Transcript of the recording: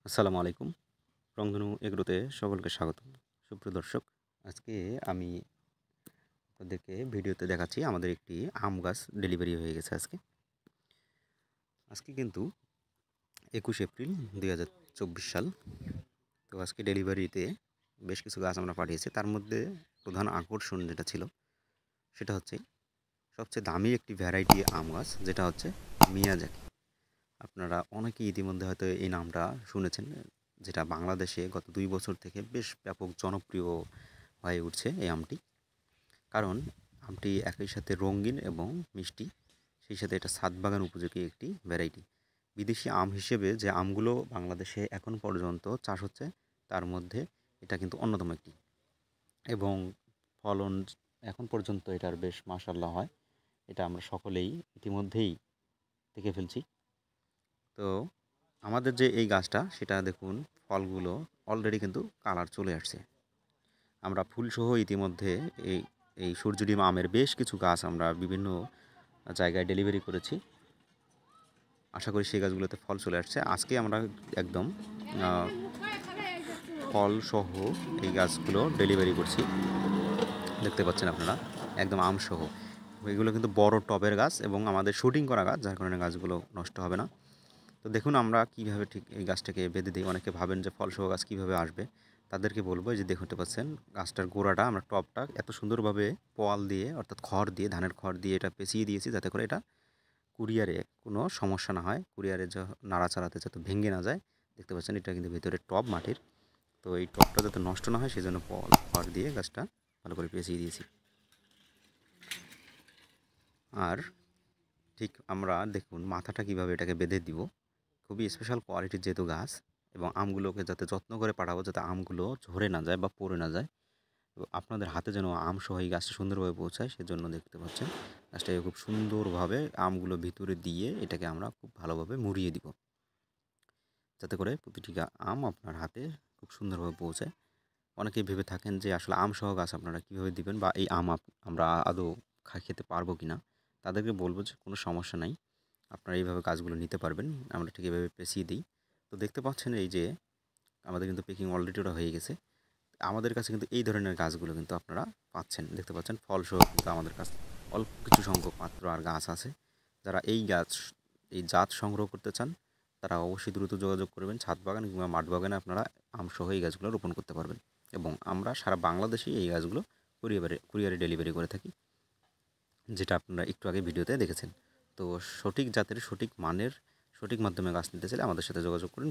আসসালামু আলাইকুম। রংধনু এগ্রোতে সকলকে স্বাগতম। সুপ্রিয় দর্শক, আজকে আমি আপনাদেরকে ভিডিওতে দেখাচ্ছি আমাদের একটি আম গাছ ডেলিভারি হয়ে গেছে আজকে। আজকে কিন্তু 21 এপ্রিল 2024 সাল। তো আজকে ডেলিভারিতে বেশ কিছু গাছ আমরা পাঠিয়েছি। তার মধ্যে প্রধান আকর্ষণ যেটা ছিল সেটা হচ্ছে সবচেয়ে দামি একটি ভ্যারাইটি আম গাছ, যেটা হচ্ছে মিয়াজাকি। আপনারা অনেকেই ইতিমধ্যে হয়তো এই নামটা শুনেছেন, যেটা বাংলাদেশে গত 2 বছর থেকে বেশ ব্যাপক জনপ্রিয় হয়ে উঠছে এই আমটি। কারণ আমটি একই সাথে রঙিন এবং মিষ্টি, সেই সাথে এটা ছাদ বাগান উপযোগী একটি ভ্যারাইটি। বিদেশি আম হিসেবে যে আমগুলো বাংলাদেশে এখন পর্যন্ত চাষ হচ্ছে, তার মধ্যে এটা কিন্তু অন্যতম একটি। এবং ফলন এখন পর্যন্ত এটার বেশ মাশাআল্লাহ হয়। এটা আমরা সকলেই ইতিমধ্যেই দেখে ফেলছি। তো আমাদের যে এই গাছটা, সেটা দেখুন ফলগুলো অলরেডি কিন্তু কালার চলে আসছে। আমরা ফুলসহ ইতিমধ্যে এই এই সূর্যডিম আমের বেশ কিছু গাছ আমরা বিভিন্ন জায়গায় ডেলিভারি করেছি। আশা করি সেই গাছগুলোতে ফল চলে আসছে। আজকে আমরা একদম ফলসহ এই গাছগুলো ডেলিভারি করছি। দেখতে পাচ্ছেন আপনারা, একদম আমসহ। এগুলো কিন্তু বড় টবের গাছ এবং আমাদের শুটিং করা গাছ, যার কারণে গাছগুলো নষ্ট হবে না। তো দেখুন আমরা কীভাবে ঠিক এই গাছটাকে বেঁধে দিই। অনেকে ভাবেন যে ফলসহ গাছ কীভাবে আসবে, তাদেরকে বলবো যে দেখতে পাচ্ছেন গাছটার গোড়াটা, আমরা টবটা এত সুন্দরভাবে পোয়াল দিয়ে, অর্থাৎ খড় দিয়ে, ধানের খড় দিয়ে এটা পেঁচিয়ে দিয়েছি, যাতে করে এটা কুরিয়ারে কোনো সমস্যা না হয়, কুরিয়ারে নাড়াচাড়াতে যাতে ভেঙে না যায়। দেখতে পাচ্ছেন এটা কিন্তু ভিতরে টব মাটির। তো এই টবটা যাতে নষ্ট না হয়, সেই জন্য খড় দিয়ে গাছটা ভালো করে পেঁচিয়ে দিয়েছি। আর ঠিক আমরা দেখুন মাথাটা কীভাবে এটাকে বেঁধে দিব। খুবই স্পেশাল কোয়ালিটির যেহেতু গাছ, এবং আমগুলোকে যাতে যত্ন করে পাঠাবো, যাতে আমগুলো ঝরে না যায় বা পড়ে না যায়, এবং আপনাদের হাতে যেন আমসহ এই গাছটা সুন্দরভাবে পৌঁছায়, সেজন্য দেখতে পাচ্ছেন গাছটাকে খুব সুন্দরভাবে আমগুলো ভিতরে দিয়ে এটাকে আমরা খুব ভালোভাবে মুড়িয়ে দিব, যাতে করে প্রতিটি আম আপনার হাতে খুব সুন্দরভাবে পৌঁছায়। অনেকেই ভেবে থাকেন যে আসলে আমসহ গাছ আপনারা কীভাবে দিবেন, বা এই আম আমরা আদৌ খেতে পারবো কি না। তাদেরকে বলবো যে কোনো সমস্যা নাই, আপনারা এইভাবে গাছগুলো নিতে পারবেন। আমরা ঠিক এভাবে পেঁচিয়ে দিই। তো দেখতে পাচ্ছেন এই যে আমাদের কিন্তু পেকিং অলরেডি ওটা হয়ে গেছে। আমাদের কাছে কিন্তু এই ধরনের গাছগুলো কিন্তু আপনারা পাচ্ছেন। দেখতে পাচ্ছেন ফলসহ কিন্তু আমাদের কাছে অল্প কিছু সংখ্যক মাত্র আর গাছ আছে। যারা এই জাত সংগ্রহ করতে চান, তারা অবশ্যই দ্রুত যোগাযোগ করবেন। ছাদ বাগান কিংবা মাঠ বাগানে আপনারা আমসহ এই গাছগুলো রোপণ করতে পারবেন, এবং আমরা সারা বাংলাদেশেই এই গাছগুলো কুরিয়ারে ডেলিভারি করে থাকি, যেটা আপনারা একটু আগে ভিডিওতে দেখেছেন। তো সঠিক জাতের, সঠিক মানের, সঠিক মাধ্যমে গাছ নিতে চাইলে আমাদের সাথে যোগাযোগ করুন।